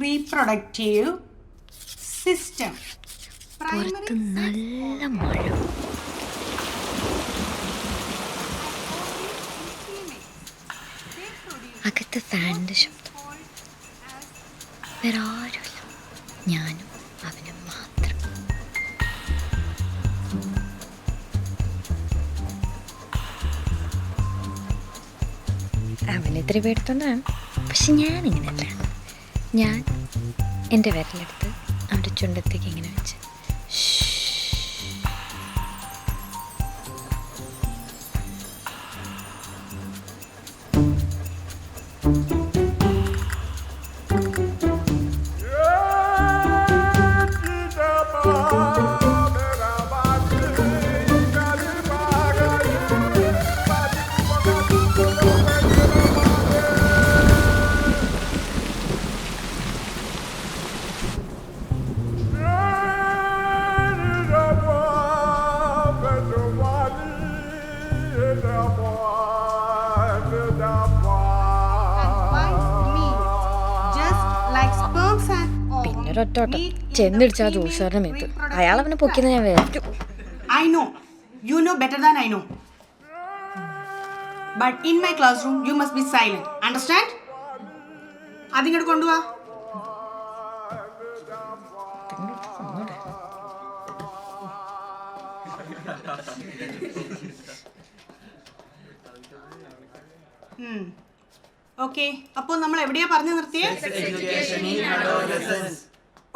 reproductive system. പുറത്ത് നല്ല മഴ. അകത്ത് ഫാനിൻ്റെ ശബ്ദം. വേറെ ആരുമില്ല, ഞാനും അവനും മാത്രം. അവനിത്തിരി പേടിത്തൊണ്ടാണ്, പക്ഷെ ഞാനിങ്ങനെയല്ല. ഞാൻ എൻ്റെ വിരലെടുത്ത് അവൻ്റെ ചുണ്ടത്തേക്ക് ഇങ്ങനെ വെച്ച് ഒറ്റോട്ടം ചെന്നിടിച്ചാ ജോഷുകാരുടെ മേത്ത്. അയാൾ അവനെ പൊക്കിന്ന് ഞാൻ വേറ്റു. I know. You know better than I know. But in my classroom, you must be silent. Understand? അതിങ്ങോട്ട് കൊണ്ടുവാ. ഓക്കെ, അപ്പോൾ നമ്മൾ എവിടെയാ പറഞ്ഞു നിർത്തിയേ?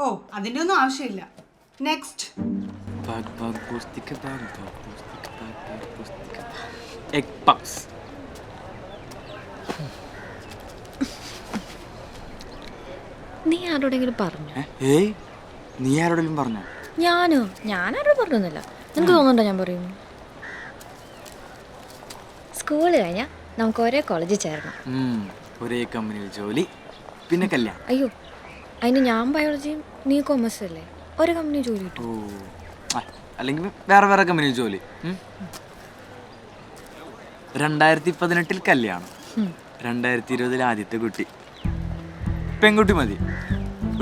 ഓ, അതിൻ്റെ ഒന്നും ആവശ്യമില്ല. നെക്സ്റ്റ്. നീ ആരോടെങ്കിലും പറഞ്ഞു? നീ ആരോടെങ്കിലും പറഞ്ഞോ? ഞാനാരോട് പറഞ്ഞൊന്നുമില്ല. നിനക്ക് തോന്നുന്നുണ്ടോ ഞാൻ പറയുന്നു? സ്കൂൾ കഴിഞ്ഞാൽ നമുക്ക് ഒരേ കോളേജിൽ ചേരണം, ഒരേ കമ്പനിയിൽ ജോലി, പിന്നെ കല്യാണം. അയ്യോ, അതിന് ഞാൻ ബയോളജിയും നീ കൊമേഴ്സ് അല്ലേ, ഒരു കമ്പനി ജോലി കിട്ടും. അല്ലെങ്കിൽ വേറെ വേറെ കമ്പനിയിൽ ജോലി. 2018 കല്യാണം, 2020 ആദ്യത്തെ കുട്ടി. പെൺകുട്ടി മതി,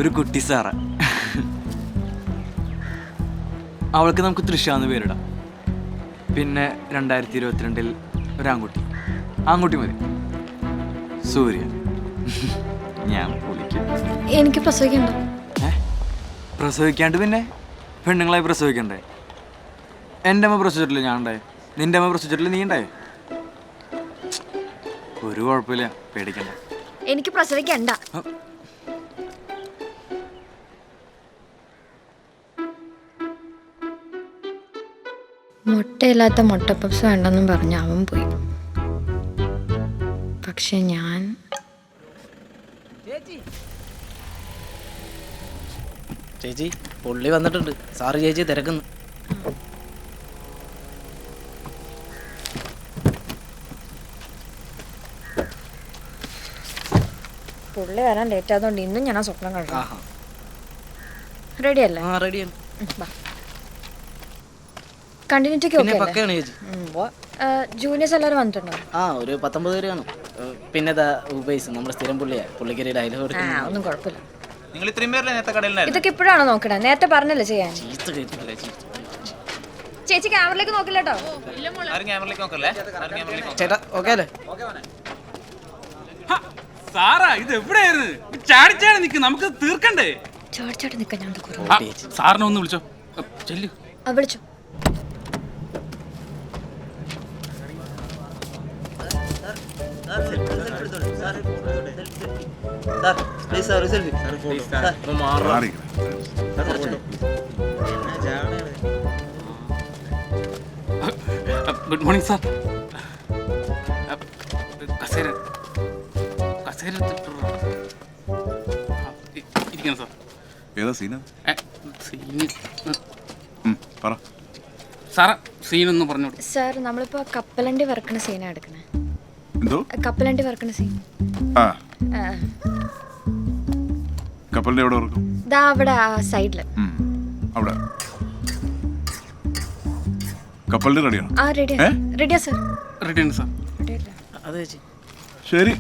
ഒരു കുട്ടി സാറ. അവൾക്ക് നമുക്ക് തൃശ്ശാന്ന് പേരിടാം. പിന്നെ 2022 ഒരാൺകുട്ടി, ആൺകുട്ടി മതി, സൂര്യൻ. ഞാൻ വിളിക്കും. എനിക്ക് പ്രസവിക്കണ്ട. പ്രസവിക്കാണ്ട് പിന്നെ പെണ്ണുങ്ങളായി പ്രസവിക്കണ്ടേ? എൻ്റെ അമ്മ പ്രസവിച്ചിട്ടില്ല, ഞാൻ ഉണ്ടായേ. നിന്റെ അമ്മ പ്രസവിച്ചിട്ടില്ല, നീ ഉണ്ടായേ. ഒരു കുഴപ്പമില്ല, പേടിക്കണ്ട. എനിക്ക് പ്രസവിക്കണ്ട. മുട്ടയില്ലാത്ത മുട്ടപ്പപ്സ് വേണ്ടെന്നും പറഞ്ഞ് അവൻ പോയി. പക്ഷെ ഞാൻ ചേച്ചി പുള്ളി വന്നിട്ടുണ്ട്. സാറ് ചേച്ചി തിരക്കുന്നു. പുള്ളി വരാൻ ലേറ്റ് ആയതുകൊണ്ട് ഇന്നും ഞാൻ ആ സ്വപ്നം കണ്ടു. റെഡി അല്ലേ? റെഡിയാണ്. കണ്ടിന്യൂറ്റിക്ക് പക്കയാണ് ചേച്ചി. ജൂനിയേഴ്സ് എല്ലാവരും വന്നിട്ടുണ്ടോ? ഒരു 19 പേര് കാണും. പിന്നെ ഉപേസ് നമ്മുടെ സ്ഥിരം പുള്ളിയാ. പുള്ളിക്കൊരു ഡയലോഗ് ഒന്നും കുഴപ്പമില്ല. നിങ്ങൾ ഇത്രയും പേരല്ലേ നേരത്തെ കടയിലായിരുന്നു? ഇതൊക്കെ ഇപ്പോഴാണോ നോക്കണേ? നേരത്തെ പറഞ്ഞല്ലേ ചെയ്യാൻ. ചേച്ചി ക്യാമറയിലേക്ക് നോക്കില്ല കേട്ടോ. ആരും ക്യാമറയിലേക്ക് നോക്കല്ലേ? ചേട്ടാ ഓക്കെ അല്ലേ? സാറാ, ഇത് എവിടെയായിരുന്നു? ചാടിച്ചാടി നിൽക്കും, നമുക്ക് തീർക്കണ്ടേ? ചാടിച്ചാടി നിൽക്കാൻ ഞാൻ സാറിനെ ഒന്ന് വിളിച്ചോ. ചെല്ലു. വിളിച്ചോ. Good morning sir. കസേര ഇരിക്കണം സാർ. ഏതാ സീന? സാറാ സീനൊന്ന് പറഞ്ഞോളൂ. സാർ, നമ്മളിപ്പോ കപ്പലണ്ടി വറക്കണ സീനാ എടുക്കണേ. എന്തോ കപ്പലണ്ടി വറക്കണ സീൻ? കപ്പലിന്റെ എവിടെ വറക്കും? ദാ അവിടെ ആ സൈഡില്. അവിടെ കപ്പലിന്റെ റെഡിയാണ്? റെഡിയാ സാർ. റെഡിയാണ് സാർ. അതെ ചേച്ചി. ശരി.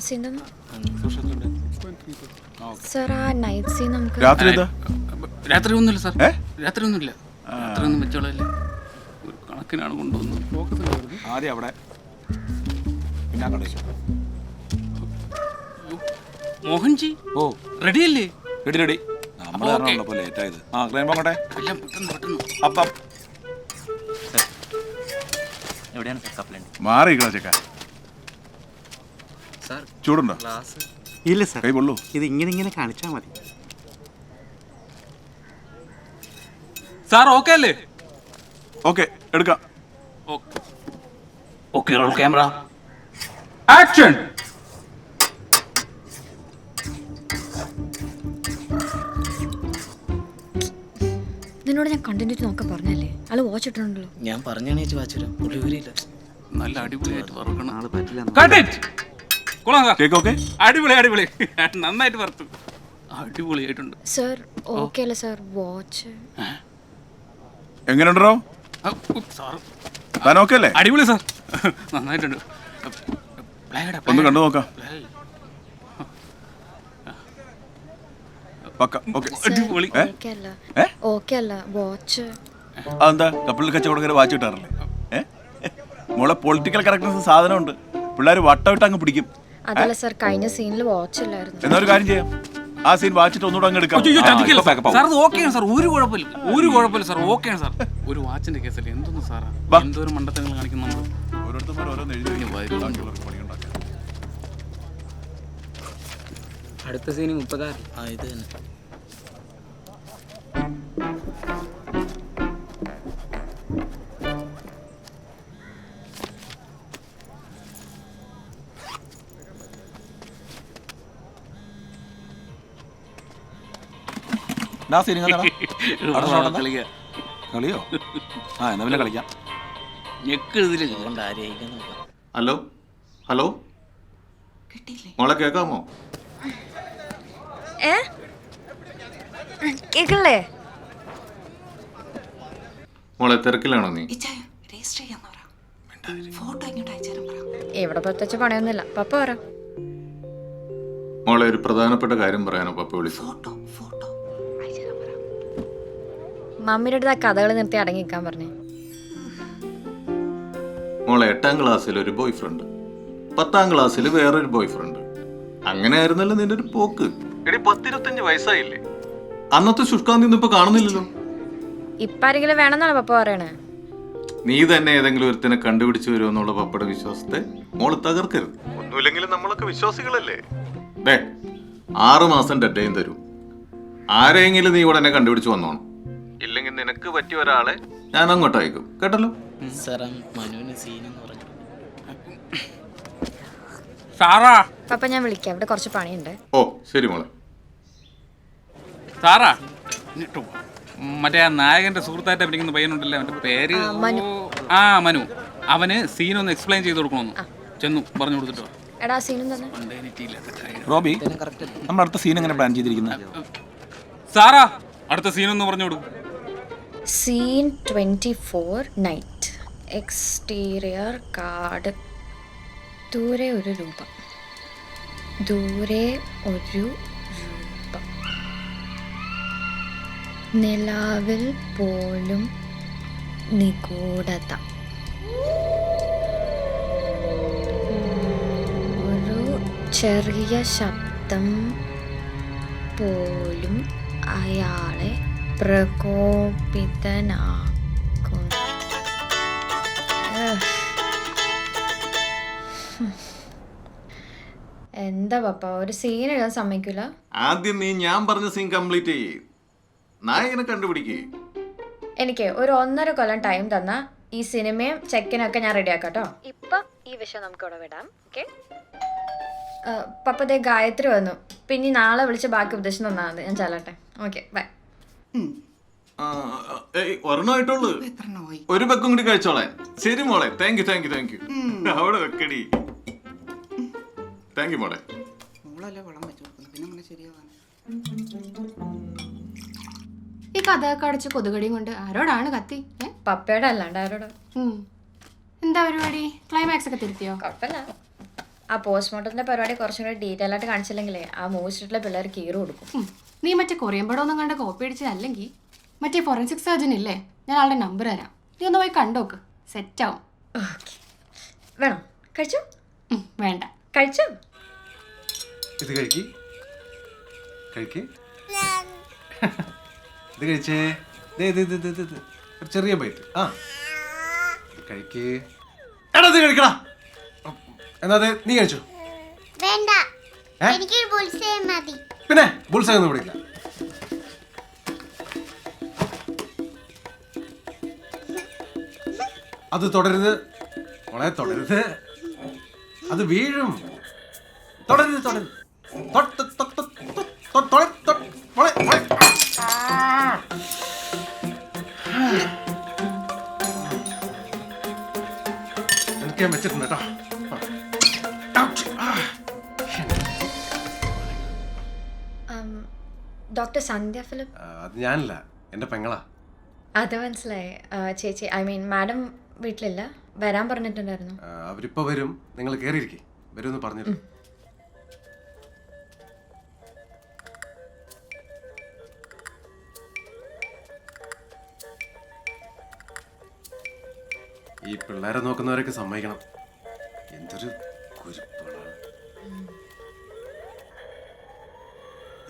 സീൻ സാർ ആ നൈറ്റ് സീൻ നമുക്ക് രാത്രി എന്താ രാത്രി ഒന്നുമില്ല സാർ ഏ? രാത്രി ഒന്നുമില്ല രാത്രി ഒന്നും വെച്ചോളല്ലേ ഒരു കണക്കിനാണ് കൊണ്ടുവന്നത് ഫോക്കസ് ആദ്യം അവിടെ പിന്നെ അങ്ങോട്ട് മോഹൻജി ഓ റെഡി അല്ലേ റെഡി റെഡി നമ്മൾ കാരണമുള്ളപ്പോൾ ലേറ്റ് ആയത് ആ ക്ലൈം പോകട്ടെ എല്ലാം പെട്ടെന്ന് അപ്പം എവിടെയാണ് സാർ കപ്പലുണ്ട് മാറിയിക്കണ ചെക്ക സാർ ചൂടുണ്ടോ ക്ലാസ് ഇല്ല സാർ, കൈ പൊള്ളൂ ഇത് ഇങ്ങനെ കാണിച്ചാൽ മതി. സാർ ഓക്കെ അല്ലേ ഓക്കെ എടുക്കാം ഓക്കെ റോൾ ക്യാമറ ആക്ഷൻ നിന്നോട് ഞാൻ കണ്ടിന്യൂറ്റി നോക്കാൻ പറഞ്ഞല്ലേ, ആള് വാച്ച് ഇട്ടിട്ടുണ്ടല്ലോ. ഞാൻ പറഞ്ഞാണ് ചേച്ചി വാച്ചുരാം പുള്ളി വരില്ല. നല്ല അടിപൊളിയായിട്ട് വറുക്കണം ആള് പറ്റില്ല. Cut it! കൊള്ളാം സാർ കേക്ക് ഓക്കെ അടിപൊളി അടിപൊളി നന്നായിട്ട് വറുത്തു അടിപൊളിയായിട്ടുണ്ട് സാർ ഓക്കെ അല്ലേ സാർ? വാച്ച് എങ്ങനെയുണ്ടോ സാർ താൻ ഓക്കെ അല്ലേ? അടിപൊളി സാർ നന്നായിട്ടുണ്ട് ഒന്ന് കണ്ടു നോക്കാം. പക്ക ഓക്കെ. അടിപൊളി ഓക്കെ അല്ല, ഏ? ഓക്കെ അല്ല വാച്ച്. അതെന്താ കപ്പിളിൽ കച്ചവടക്കാരെ വാച്ച് കിട്ടാറില്ലേ? മോളെ പൊളിറ്റിക്കൽ കറക്റ്റ്നസ് സാധനമുണ്ട്. പിള്ളേർ വട്ടമിട്ട് അങ്ങ് പിടിക്കും. അതല്ല സാർ, കഴിഞ്ഞ സീനിൽ വാച്ച് ഇല്ലായിരുന്നു. എന്നൊരു കാര്യം ചെയ്യാം, ആ സീൻ വാച്ചിട്ട് ഒന്നുകൂടെ അങ്ങ് എടുക്കാം. അയ്യോ, ചതിക്കല്ലേ backup ആവും. സാർ അത് ഓക്കെയാണ് സാർ, ഒരു കുഴപ്പമില്ല സാർ, ഓക്കെയാണ് സാർ. ഒരു വാച്ചിന്റെ കേസല്ലേ എന്തൊന്നും സാറാ വാ. എന്തോരം മണ്ടത്തങ്ങൾ കാണിക്കുന്നു നമ്മൾ. ഓരോരുത്തർ ഓരോന്ന് എഴുതി ഇനി വരും. ബാക്കിയുള്ളവർക്ക് പണിയുണ്ടാക്കാം. അടുത്ത സീന് 30. ആ ഇത് തന്നെ. കളിക്കുക. കളിയോ? ആ എന്നാ പിന്നെ കളിക്കാം. ഞെക്കെഴുതില്ല അതുകൊണ്ട് ആരെയും നോക്കാം. ഹലോ ഹലോ മോളെ കേൾക്കാമോ? ഏ കേക്കല്ലേ? മോളെ തിരക്കിലാണോ നീ? ഇവിടെ പ്രത്യേകിച്ച് പണിയൊന്നുമില്ല, പപ്പ പറ. മോളെ ഒരു പ്രധാനപ്പെട്ട കാര്യം പറയാനോ പപ്പ വിളിച്ചു. മമ്മിയുടെ അടുത്ത് ആ കഥകൾ നിർത്തി അടങ്ങി നിൽക്കാൻ പറഞ്ഞേ. മോളെ 8ാം ക്ലാസ്സിൽ ഒരു ബോയ് ഫ്രണ്ട്, 10ാം ക്ലാസ്സിൽ വേറൊരു ബോയ് ഫ്രണ്ട്. അങ്ങനെ ആയിരുന്നല്ലോ നിന്റെ ഒരു പോക്ക്. എടി 10-25 വയസ്സായില്ലേ? അന്നത്തെ ശുഷ്കാന്തി ഒന്നും ഇപ്പൊ കാണുന്നില്ലല്ലോ. ഇപ്പൊ ആരെങ്കിലും വേണമെന്നാണ് പപ്പ പറയണേ. നീ തന്നെ ഏതെങ്കിലും ഒരുത്തിനെ കണ്ടുപിടിച്ചു വരുമെന്നുള്ള പപ്പയുടെ വിശ്വാസത്തെ മോള് തകർക്കരുത്. ഒന്നുമില്ലെങ്കിലും നമ്മളൊക്കെ വിശ്വാസികളല്ലേ. 6 മാസം ഡെഡ്ഡയും തരും. ആരെയെങ്കിലും നീ ഉടനെ കണ്ടുപിടിച്ചു വന്നോണം. ഇല്ലെങ്കിൽ നിനക്ക് പറ്റിയ ഒരാളെ ഞാൻ അങ്ങോട്ട് അയക്കും, കേട്ടല്ലോ? സാർ മനുവിന് സീനെന്ന് പറഞ്ഞു. സാറാ പപ്പ ഞാൻ വിളിക്കാം, ഇവിടെ കുറച്ച് പണിയുണ്ട്. ഓ ശരി മോളെ. സാറാ ഇട്ടോ. മറ്റേ ആ നായകന്റെ സുഹൃത്തായിട്ട് അഭിനയിക്കുന്ന പയ്യനുണ്ടല്ലോ, അവന്റെ പേര് മനു. ആ മനു. അവന് സീനൊന്ന് എക്സ്പ്ലെയിൻ ചെയ്ത് കൊടുക്കണമെന്ന് ചെന്നു പറഞ്ഞു കൊടുത്തിട്ടോ. എടാ സീനും തന്നെ. റോബി, നമ്മൾ അടുത്ത സീൻ എങ്ങനെ പ്ലാൻ ചെയ്തിരിക്കുന്നത്? സാറാ അടുത്ത സീനൊന്ന് പറഞ്ഞു കൊടുക്കും. Scene 24 night. എക്സ്റ്റീരിയർ കാർഡ്. ദൂരെ ഒരു രൂപം. നിലാവിൽ പോലും നിഗൂഢത. ഒരു ചെറിയ ശബ്ദം പോലും അയാളെ പ്രകോപിതനാക്കും. എന്താ പപ്പ, ഒരു സീൻ എഴുതാൻ സമ്മതിക്കില്ല? ആദ്യം നീ ഞാൻ പറഞ്ഞ സീൻ കംപ്ലീറ്റ് ചെയ്യേ, നായകനെ കണ്ടുപിടിക്കേ. എനിക്ക് ഒരു 1.5 കൊല്ലം ടൈം തന്ന ഈ സിനിമയും ചെക്കിനൊക്കെ ഞാൻ റെഡി ആക്കാം കേട്ടോ. ഇപ്പൊ ഈ വിഷയം നമുക്ക് ഇവിടെ വിടാം. ഓക്കെ പപ്പതേ ഗായത്രി വന്നു, പിന്നെ നാളെ വിളിച്ച് ബാക്കി ഉപദേശം തന്നാൽ മതി. ഞാൻ ചെല്ലട്ടെ. Okay bye. ഒരെണ്ണമായിട്ടുള്ളൂ, ഒരു ബെക്കും കൂടി കഴിച്ചോളെ. ശരി മോളെ, താങ്ക് യു. അവിടെ വെക്കടി. താങ്ക് യു മോളെ. ഈ കഥയൊക്കെ അടച്ച് കൊതുകടിയും കൊണ്ട് ആരോടാണ് കത്തി? പപ്പയുടെ അല്ലാണ്ട് ആരോട്? എന്താ പരിപാടി? ക്ലൈമാക്സ് ഒക്കെ തിരുത്തിയോ? കുഴപ്പമില്ല. ആ പോസ്റ്റ്മോർട്ടത്തിന്റെ പരിപാടി കുറച്ചും കൂടി ഡീറ്റെയിൽ ആയിട്ട് കാണിച്ചില്ലെങ്കിലേ ആ മൂവി സ്ട്രീറ്റിലെ പിള്ളേർ കീറ് കൊടുക്കും. നീ മറ്റേ കൊറിയൻ പടം ഒന്നും കണ്ട കോപ്പി അടിച്ചതല്ലെങ്കിൽ മറ്റേ ഫോറൻസിക് സർജൻ ഇല്ലേ, ഞാൻ ആളുടെ നമ്പർ തരാം, നീ ഒന്ന് പോയി കണ്ടോക്ക്, സെറ്റാവും. ഓക്കെ, വേണോ? കഴിച്ചു? വേണ്ട. കഴിച്ചു? ഇത് കഴിക്ക് കഴിക്ക് ഇത് കഴിച്ചേ. ഒരു ചെറിയ ബൈറ്റ്. ആ കഴിക്ക്. എടാ ഇത് കഴിക്കടാ. എന്നാ നീ കഴിച്ചോ. വേണ്ട, എനിക്ക് ബുൾസേ മതി. പിന്നെ ബുൾസൈ ഒന്നും പിടിക്കില്ല. അത് തുടരുത് മോളെ, തുടരുത്, അത് വീഴും. തുടരുത് തുടരുത്. എനിക്ക് ഞാൻ വെച്ചിട്ടുണ്ട് കേട്ടോ. ഡോക്ടർ സന്ധ്യ ഫിലിപ്പ്? അത് ഞാനല്ല, എൻ്റെ പെങ്ങളാ. അത് മനസ്സിലായി. ചേച്ചി, ഐ മീൻ മാഡം വീട്ടിലില്ല, വരാൻ പറഞ്ഞിട്ടുണ്ടായിരുന്നു. അവരിപ്പോ വരും, നിങ്ങൾ കയറിയിരിക്കേ, വരുമെന്ന് പറഞ്ഞിരുന്നു. ഈ പിള്ളേരെ നോക്കുന്നവരൊക്കെ സമ്മതിക്കണം, എന്തൊരു കുരുപ്പുകളാണ്.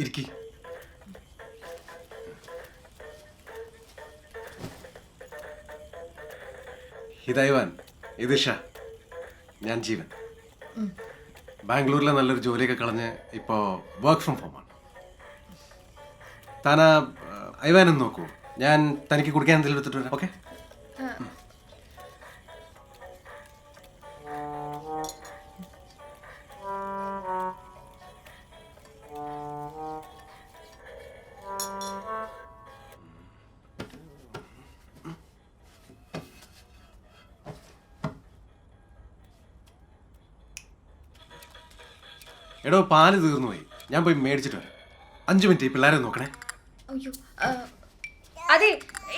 ഇരിക്കി. ഹിതൈവാൻ, ഇത് ഷാ, ഞാൻ ജീവൻ. ബാംഗ്ലൂരിലെ നല്ലൊരു ജോലിയൊക്കെ കളഞ്ഞ് ഇപ്പോൾ വർക്ക് ഫ്രം ഹോമാണ്. താനാ ഐവാനും നോക്കൂ, ഞാൻ തനിക്ക് കുടിക്കാൻ എന്തെങ്കിലും എടുത്തിട്ട് വരാം. ഓക്കെ? എടോ, പാല് തീർന്നു പോയി, ഞാൻ പോയി മേടിച്ചിട്ട് വരാം. 5 മിനിറ്റ്, ഈ പിള്ളേരെ നോക്കണേ. അയ്യോ, അതെ,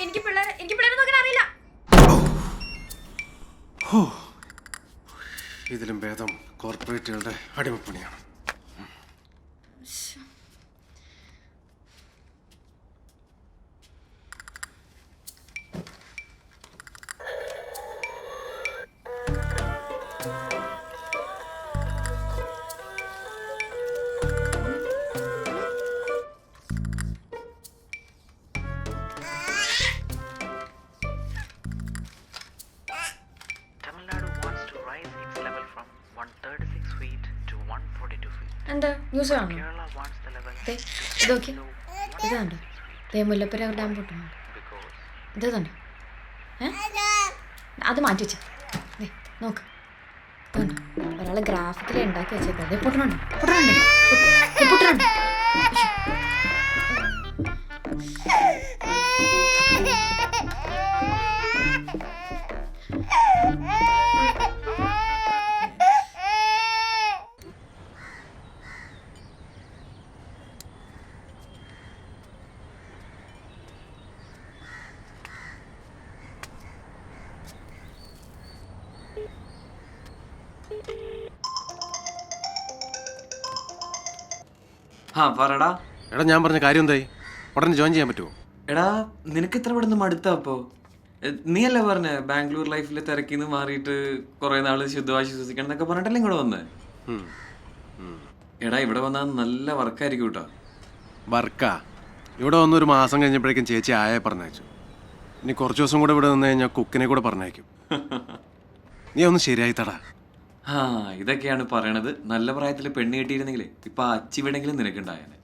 എനിക്ക് പിള്ളേരെ നോക്കാൻ അറിയില്ല. ഇതിലും ഭേദം കോർപ്പറേറ്റുകളുടെ അടിമപ്പണിയാണ്. എന്താ ന്യൂസ് കാണോ? ഇതൊക്കെ ഇത് കണ്ടോ, മുല്ലപ്പെരിയാർ ഡാം പൊട്ടുന്നു. ഇത് കണ്ടോ? അത് മാറ്റി വെച്ച നോക്ക്, കണ്ടോ? ഒരാൾ ഗ്രാഫിക്കലി ഉണ്ടാക്കി വെച്ചേക്കാം. പൊട്ടണുണ്ട് പൊട്ടണുണ്ട് പൊട്ടണുണ്ട്. ആ പറടാ. എടാ, ഞാൻ പറഞ്ഞ കാര്യം എന്തായി? ഉടനെ ജോയിൻ ചെയ്യാൻ പറ്റുമോ? എടാ, നിനക്ക് ഇത്ര പെട്ടെന്ന് മടുത്താ? അപ്പോ നീ അല്ലേ പറഞ്ഞ ബാംഗ്ലൂർ ലൈഫിൽ തിരക്കിന്ന് മാറിയിട്ട് കുറെ നാള് ശുദ്ധമായി ശ്വസിക്കണം എന്നൊക്കെ പറഞ്ഞിട്ടല്ലേ ഇങ്ങോട്ട് വന്നേ? എടാ, ഇവിടെ വന്നാൽ നല്ല വർക്കായിരിക്കും കേട്ടോ. വർക്കാ? ഇവിടെ വന്ന് ഒരു മാസം കഴിഞ്ഞപ്പോഴേക്കും ചേച്ചി ആയെ പറഞ്ഞയച്ചു. ഇനി കുറച്ച് ദിവസം കൂടെ ഇവിടെ നിന്ന് കഴിഞ്ഞാൽ കുക്കിനെ കൂടെ പറഞ്ഞയക്കും. നീ ഒന്ന് ശരിയായി തടാ. ആ, ഇതൊക്കെയാണ് പറയണത്. നല്ല പ്രായത്തിൽ പെണ്ണ് കിട്ടിയിരുന്നെങ്കിലേ ഇപ്പൊ അച്ചിവിടെങ്കിലും നിനക്കുണ്ടായേനെ.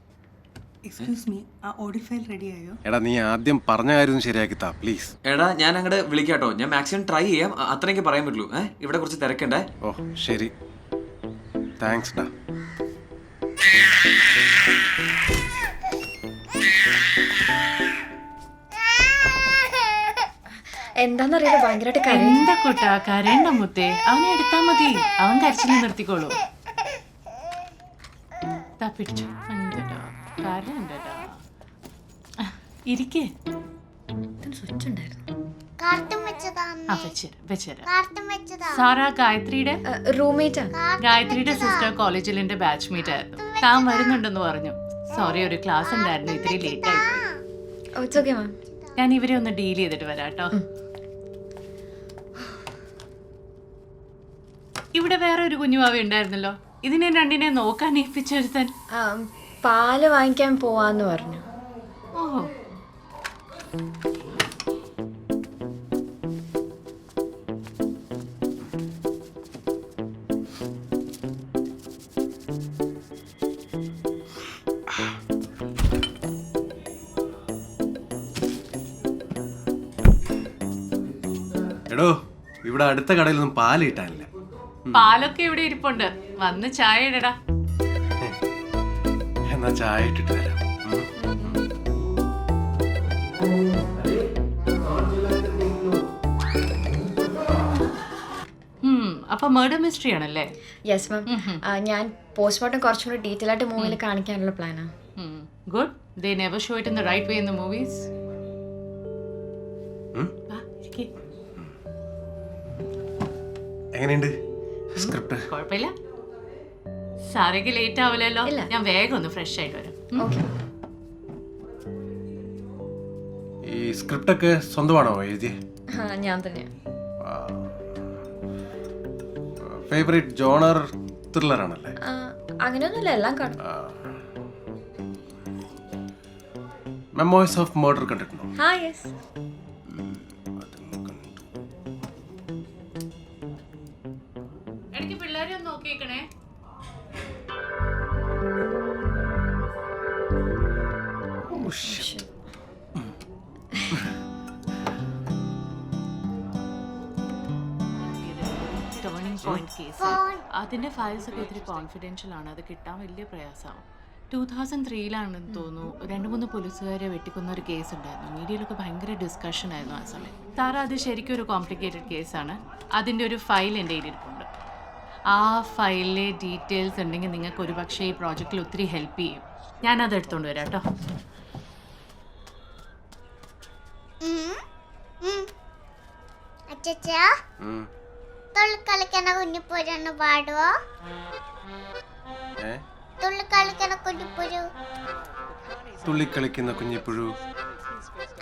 എടാ, നീ ആദ്യം പറഞ്ഞ കാര്യം ശരിയാക്കി താ പ്ലീസ്. എടാ, ഞാൻ അങ്ങോട്ട് വിളിക്കാട്ടോ. ഞാൻ മാക്സിമം ട്രൈ ചെയ്യാം, അത്രയൊക്കെ പറയാൻ പറ്റുള്ളൂ. ഇവിടെ കുറച്ച് തിരക്കണ്ടേ. ഓ ശരി, താങ്ക്സ് ഡാ. എന്താന്നറിയില്ല, ഭയങ്കരമായിട്ട് കരയും. എന്താ കൂട്ടാ കരയണ്ട മുത്തേ, അവനെ എടുത്താ മതി, അവൻ കരച്ചിൽ നിർത്തിക്കോളൂ. പിടിച്ചോ, എന്തടാ കരയണ്ടടാ, ഇരിക്കേ. സ്വിച്ച് ഉണ്ടായിരുന്നു. കാർട്ടൂൺ വെച്ചതാ ആ വെച്ചേരാ കാർട്ടൂൺ വെച്ചതാ സാറാ ഗായത്രിയുടെ റൂംമേറ്റാ. ഗായത്രിയുടെ സിസ്റ്റർ കോളേജിൽ എന്റെ ബാച്ച്മേറ്റ് ആയിരുന്നു. താൻ വരുന്നുണ്ടെന്ന് പറഞ്ഞു. സോറി, ഒരു ക്ലാസ് ഉണ്ടായിരുന്നു, ഇത്തിരി ലേറ്റ് ആയി പോയി. It's okay ma'am. ഞാൻ ഇവരെ ഒന്ന് ഡീൽ ചെയ്തിട്ട് വരാം കേട്ടോ. ഇവിടെ വേറെ ഒരു കുഞ്ഞുവാവ ഉണ്ടായിരുന്നല്ലോ, ഇതിനെ രണ്ടിനെ നോക്കാൻ ഏൽപ്പിച്ചെടുത്താൻ. പാല് വാങ്ങിക്കാൻ പോവാന്ന് പറഞ്ഞു. ഓഹോ, എടോ, ഇവിടെ അടുത്ത കടയിലൊന്നും പാല് കിട്ടാനില്ല. പാലൊക്കെ ഇവിടെ ഇരിപ്പുണ്ട്, വന്ന് ചായ ഇടടാ. എന്നാ ചായ ഇട്ടിട്ട് തരാം. അപ്പൊ മർഡർ മിസ്റ്ററി ആണല്ലേ? Yes ma'am. ഞാൻ പോസ്റ്റ്മോർട്ടം കുറച്ചും കൂടി ഡീറ്റെയിൽ ആയിട്ട് മൂവിയിൽ കാണിക്കാനുള്ള പ്ലാനാ. Good. They never show it in the right way in the movies. എങ്ങനെയുണ്ട് സ്ക്രിപ്റ്റ്? കുഴപ്പമില്ല. സാറേക്ക് ലേറ്റ് ആവില്ലല്ലോ? ഞാൻ വേഗം ഒന്ന് ഫ്രഷ് ആയിട്ട് വരാം. ഓക്കെ. ഈ സ്ക്രിപ്റ്റ് ഒക്കെ സ്വന്തമാണോ എഴുതിയ? ഞാൻ തന്നെയാ. ഫേവറേറ്റ് ജോണർ ത്രില്ലർ ആണല്ലേ? അങ്ങനെയൊന്നുമില്ല, എല്ലാം കാണും. മെമ്മോയ്സ് ഓഫ് മർഡർ കണ്ടിട്ടുണ്ടോ? യെസ്. എനിക്ക് പിള്ളേരെ ഒന്ന് നോക്കിയേക്കണേ. ടേണിംഗ് പോയിന്റ് കേസ്, അതിന്റെ ഫയൽസ് ഒക്കെ ഇത്തിരി കോൺഫിഡൻഷ്യൽ ആണ്, അത് കിട്ടാൻ വലിയ പ്രയാസമാണ്. 2003 തോന്നുന്നു 2-3 പോലീസുകാരെ വെട്ടിക്കുന്ന ഒരു കേസ് ഉണ്ടായിരുന്നു. മീഡിയയിലൊക്കെ ഭയങ്കര ഡിസ്കഷൻ ആയിരുന്നു ആ സമയം. താറ, അത് ശരിക്കും ഒരു കോംപ്ലിക്കേറ്റഡ് കേസാണ്. അതിൻ്റെ ഒരു ഫയൽ എൻ്റെ കയ്യിലിരിപ്പുണ്ട്. ആ ഫയലിലെ ഡീറ്റെയിൽസ് ഉണ്ടെങ്കിൽ നിങ്ങൾക്ക് ഒരു പക്ഷേ ഈ പ്രോജക്റ്റിൽ ഒത്തിരി ഹെൽപ്പ് ചെയ്യും. ഞാനത് എടുത്തോണ്ട് വരാം കേട്ടോ. അച്ഛാ, തുള്ളിക്കളിക്കണ കുഞ്ഞിപ്പൂരൊന്ന് പാടുവോ? തുള്ളിക്കളിക്കണ കുഞ്ഞിപ്പുഴു, തുള്ളിക്കളിക്കുന്ന കുഞ്ഞിപ്പുഴു,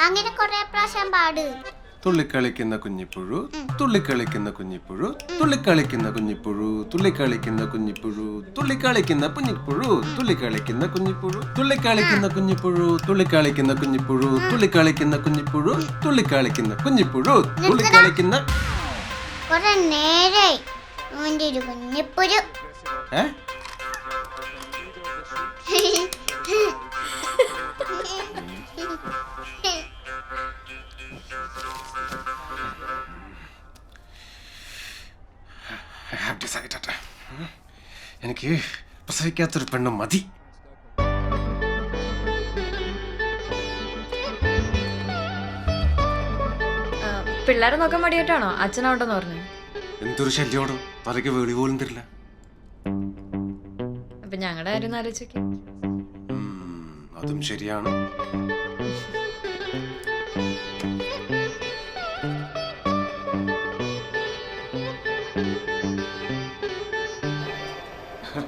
അങ്ങനെ കൊറേ പ്രാവശ്യം പാട്. തുള്ളിക്കളിക്കുന്ന കുഞ്ഞിപ്പുഴു, തുള്ളിക്കളിക്കുന്ന കുഞ്ഞിപ്പുഴു, തുള്ളിക്കളിക്കുന്ന കുഞ്ഞിപ്പുഴു, തുള്ളിക്കളിക്കുന്ന കുഞ്ഞിപ്പുഴു, തുള്ളിക്കളിക്കുന്ന കുഞ്ഞിപ്പുഴു, തുള്ളിക്കളിക്കുന്ന കുഞ്ഞിപ്പുഴു, തുള്ളിക്കളിക്കുന്ന കുഞ്ഞിപ്പുഴു, തുള്ളിക്കളിക്കുന്ന കുഞ്ഞിപ്പുഴു, തുള്ളിക്കളിക്കുന്ന കുഞ്ഞിപ്പുഴു, തുള്ളിക്കളിക്കുന്ന കുഞ്ഞിപ്പുഴു, തുള്ളിക്കളിക്കുന്ന. കൊറേ നേരായി അവന്റെ ഒരു കുഞ്ഞിപ്പുരു. എനിക്ക് പ്രസവിക്കാത്തൊരു പെണ്ണ് മതി. പിള്ളേരെ നോക്കാൻ മടിയായിട്ടാണോ അച്ഛനോട്ടെന്ന് പറഞ്ഞു? എന്തൊരു ശല്യോടോ, തലയ്ക്ക് വെളി പോലും തരില്ല. അപ്പൊ ഞങ്ങളുടെ കാര്യം ഒന്ന് ആലോചിക്കും. അതും ശരിയാണ്.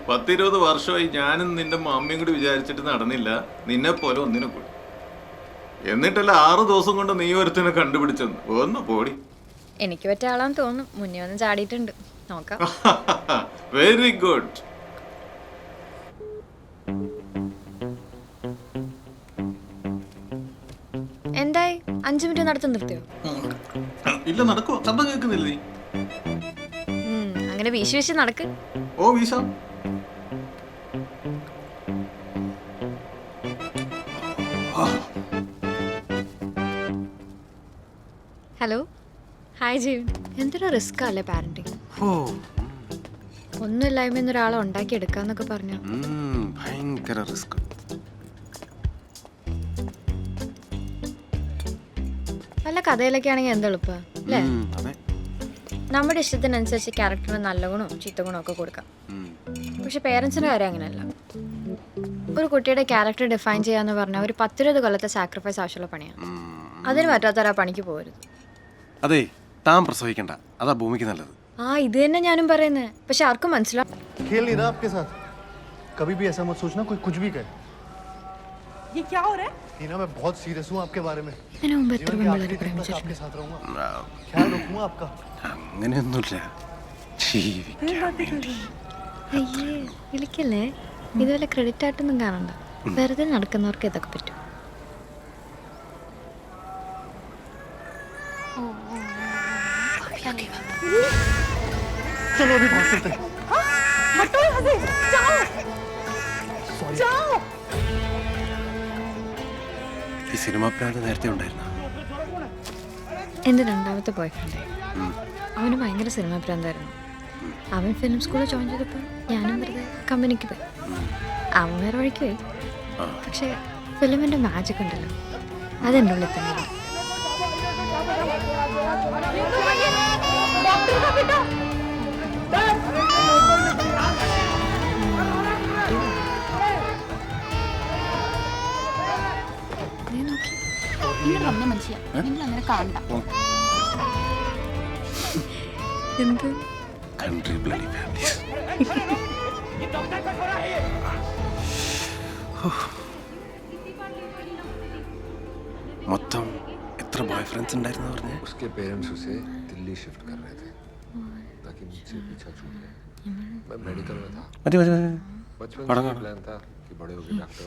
പത്തിരുപത് വർഷമായി ഞാനും നിന്റെ മമ്മിയും കൂടി വിചാരിച്ചിട്ട് നടന്നില്ല, നിന്നെ പോലെ ഒന്നിനെ കൂടി. എന്നിട്ടല്ല 6 ദിവസം കൊണ്ട് നീ ഒരുത്തിനെ കണ്ടുപിടിച്ചെന്ന്. ഒന്ന് പോടി. എനിക്ക് പറ്റിയ ആളാന്ന് തോന്നുന്നു, മുന്നേ ഒന്ന് ചാടിയിട്ടുണ്ട്, നോക്കാം. Very good. എന്തായി, 5 മിനിറ്റ് നടത്തം നിർത്തിയോ? ഇല്ല, നടക്കുവോ? ശബ്ദം കേൾക്കുന്നില്ലേ? അങ്ങനെ വീശി വീശി നടക്ക്. ഓ, വീശാം. ഹലോ, ഹായ് ജീവൻ. എന്തൊരു റിസ്ക് അല്ലേ പാരന്റിങ്. ഒന്നുമില്ലായ്മ ഒരാളെ ഉണ്ടാക്കി എടുക്കാന്നൊക്കെ പറഞ്ഞു. ഭയങ്കര റിസ്ക്. വല്ല കഥയിലൊക്കെ ആണെങ്കിൽ എന്ത് എളുപ്പ അല്ലേ? നമ്മുടെ ഇഷ്ടത്തിനനുസരിച്ച് ക്യാരക്ടറിന് നല്ല ഗുണവും ചീത്ത ഗുണവും ഒക്കെ കൊടുക്കാം. പക്ഷെ പേരൻസിന്റെ കാര്യം അങ്ങനെയല്ല. ഒരു കുട്ടിയുടെ ക്യാരക്ടർ ഡിഫൈൻ ചെയ്യാന്ന് പറഞ്ഞാൽ ഒരു 10-20 കൊല്ലത്തെ സാക്രിഫൈസ് ആവശ്യമുള്ള പണിയാണ്. അതിന് പറ്റാത്തൊരാ പണിക്ക് പോകരുത്. അതെ താൻ പ്രസവിക്കണ്ട, അതാ ഭൂമിക്ക് നല്ലത്. ആ ഇത് തന്നെ ഞാനും പറയുന്നത്. പക്ഷെ ആർക്കും മനസ്സിലാവും. खेल नहीं रहा आपके साथ, कभी भी ऐसा मत सोचना कोई कुछ भी करे. ये क्या हो रहा है? टीना मैं बहुत सीरियस हूँ आपके बारे में. ഇതിനു മുമ്പ് എത്ര जीवन के പെൺപിള്ളേരെ आखिरी दिन तक പ്രേമിച്ചിട്ടുണ്ട്? आपके साथ रहूंगा, ख्याल रखूंगा आपका. അങ്ങനെയൊന്നുമില്ല, ജീവിക്കാൻ വേണ്ടി. അയ്യേ വിളിക്കല്ലേ. ഇതുപോലെ ക്രെഡിറ്റ് ആയിട്ടൊന്നും കാണണ്ട. വെറുതെ നടക്കുന്നവർക്ക് ഇതൊക്കെ പറ്റും. चलो अभी भाग चलते हैं. हटो यहाँ से, जाओ, जाओ. ഈ സിനിമ പ്രാന്ത് നേരത്തെ ഉണ്ടായിരുന്ന? എൻ്റെ രണ്ടാമത്തെ ബോയ് ഫ്രണ്ട്, അവന് ഭയങ്കര സിനിമ പ്രാന്തായിരുന്നു. അവൻ ഫിലിം സ്കൂളിൽ ജോയിൻ ചെയ്തപ്പോൾ ഞാനും വെറുതെ കമ്പനിക്ക് പോയി. അവൻ വേറെ വഴിക്ക് പോയി. പക്ഷേ ഫിലിമിൻ്റെ മാജിക് ഉണ്ടല്ലോ, അതെൻ്റെ ഉള്ളിൽ തന്നെ ഉണ്ട്. നിങ്ങൾ വന്ന മനുഷ്യ, നിങ്ങൾ അങ്ങനെ കാണണ്ട. എന്ത് കൺട്രി ബ്ലഡി ഫാമിലീസ്. മൊത്തം എത്ര ബോയ് ഫ്രണ്ട്സ് ഉണ്ടായിരുന്നു പറഞ്ഞേ? उसके पेरेंट्स उसे दिल्ली शिफ्ट कर रहे थे ताकि मुझसे पीछा छूट जाए. मैं मेडिकल में था. മതി बचपन से प्लान था कि बड़े होकर डॉक्टर